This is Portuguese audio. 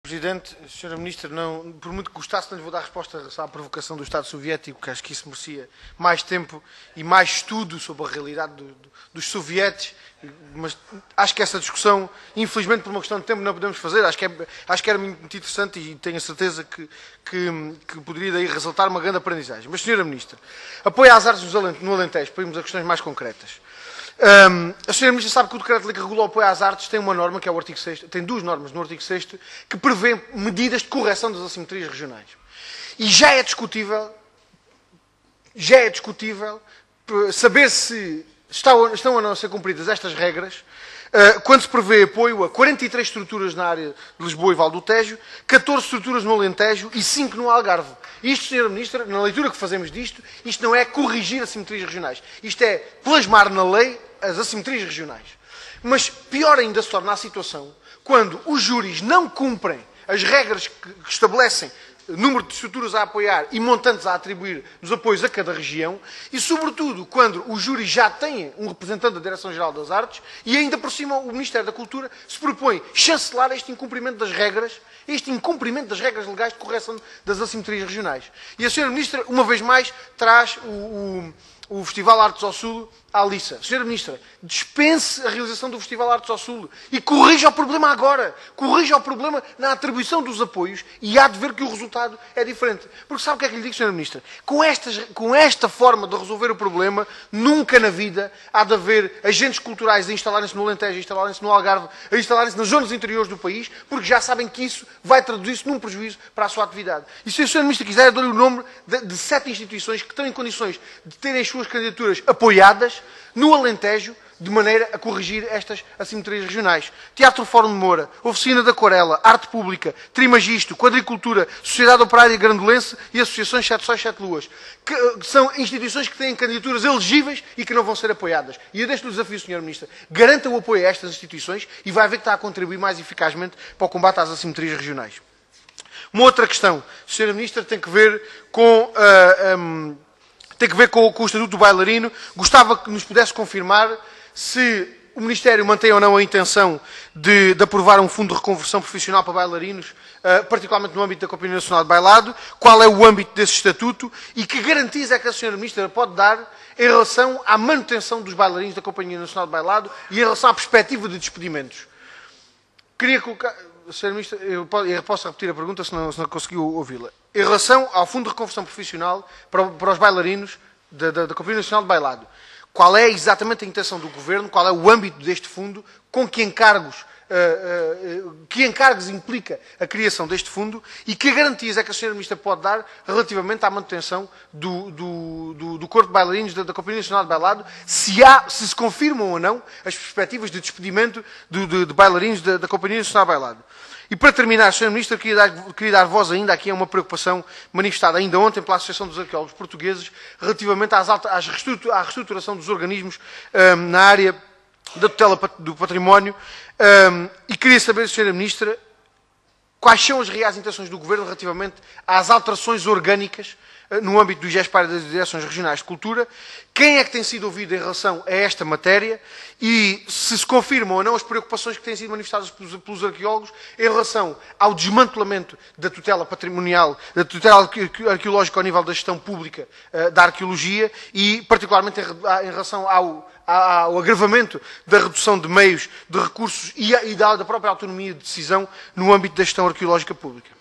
Presidente, Sra. Ministra, não, por muito que gostasse, não lhe vou dar resposta à provocação do Estado Soviético, que acho que isso merecia mais tempo e mais estudo sobre a realidade dos sovietes, mas acho que essa discussão, infelizmente por uma questão de tempo, não podemos fazer. Acho que era muito interessante e tenho a certeza que poderia daí resultar uma grande aprendizagem. Mas, Sra. Ministra, apoio às artes no Alentejo, para irmos a questões mais concretas. A Sra. Ministra sabe que o decreto-lei que regula o apoio às artes tem uma norma, que é o artigo 6º, tem duas normas no artigo 6º, que prevê medidas de correção das assimetrias regionais. E já é discutível saber se estão ou não a ser cumpridas estas regras, quando se prevê apoio a 43 estruturas na área de Lisboa e Val do Tejo, 14 estruturas no Alentejo e 5 no Algarve. Isto, Sra. Ministra, na leitura que fazemos disto, isto não é corrigir assimetrias regionais. Isto é plasmar na lei as assimetrias regionais. Mas pior ainda se torna a situação quando os júris não cumprem as regras que estabelecem número de estruturas a apoiar e montantes a atribuir dos apoios a cada região e, sobretudo, quando os júris já têm um representante da Direção-Geral das Artes e, ainda por cima, o Ministério da Cultura se propõe chancelar este incumprimento das regras legais de correção das assimetrias regionais. E a Sra. Ministra, uma vez mais, traz o Festival Artes ao Sul à liça. Sra. Ministra, dispense a realização do Festival Artes ao Sul e corrija o problema agora. Corrija o problema na atribuição dos apoios e há de ver que o resultado é diferente. Porque sabe o que é que lhe digo, Sra. Ministra? Com esta forma de resolver o problema, nunca na vida há de haver agentes culturais a instalarem-se no Alentejo, a instalarem-se no Algarve, a instalarem-se nas zonas interiores do país, porque já sabem que isso vai traduzir-se num prejuízo para a sua atividade. E se a Sra. Ministra quiser, eu dou-lhe o nome de 7 instituições que estão em condições de terem as suas candidaturas apoiadas no Alentejo, de maneira a corrigir estas assimetrias regionais. Teatro Fórum de Moura, Oficina da Aquarela, Arte Pública, Trimagisto, Quadricultura, Sociedade Operária Grandolense e Associações 7 Sóis 7 Luas, que são instituições que têm candidaturas elegíveis e que não vão ser apoiadas. E eu deixo-lhe o desafio, Sra. Ministra, garanta o apoio a estas instituições e vai ver que está a contribuir mais eficazmente para o combate às assimetrias regionais. Uma outra questão, Sra. Ministra, tem que ver com o Estatuto do Bailarino. Gostava que nos pudesse confirmar se o Ministério mantém ou não a intenção de aprovar um fundo de reconversão profissional para bailarinos, particularmente no âmbito da Companhia Nacional de Bailado, qual é o âmbito desse Estatuto e que garantias é que a Sra. Ministra pode dar em relação à manutenção dos bailarinos da Companhia Nacional de Bailado e em relação à perspectiva de despedimentos. Queria colocar... Sra. Ministra, eu posso repetir a pergunta se não conseguiu ouvi-la. Em relação ao Fundo de Reconversão Profissional para os bailarinos da Companhia Nacional de Bailado, qual é exatamente a intenção do Governo, qual é o âmbito deste fundo, com que encargos implica a criação deste fundo e que garantias é que a Sra. Ministra pode dar relativamente à manutenção do corpo de bailarinos da Companhia Nacional de Bailado, se se confirmam ou não as perspectivas de despedimento de bailarinos da Companhia Nacional de Bailado. E para terminar, Sra. Ministra, queria dar voz ainda aqui a uma preocupação manifestada ainda ontem pela Associação dos Arqueólogos Portugueses relativamente à reestruturação dos organismos na área da tutela do património e queria saber, Sra. Ministra, quais são as reais intenções do Governo relativamente às alterações orgânicas no âmbito do GESPAR e das Direções Regionais de Cultura, quem é que tem sido ouvido em relação a esta matéria e se confirmam ou não as preocupações que têm sido manifestadas pelos arqueólogos em relação ao desmantelamento da tutela patrimonial, da tutela arqueológica ao nível da gestão pública da arqueologia e, particularmente, em relação ao agravamento da redução de meios, de recursos e da própria autonomia de decisão no âmbito da gestão arqueológica pública.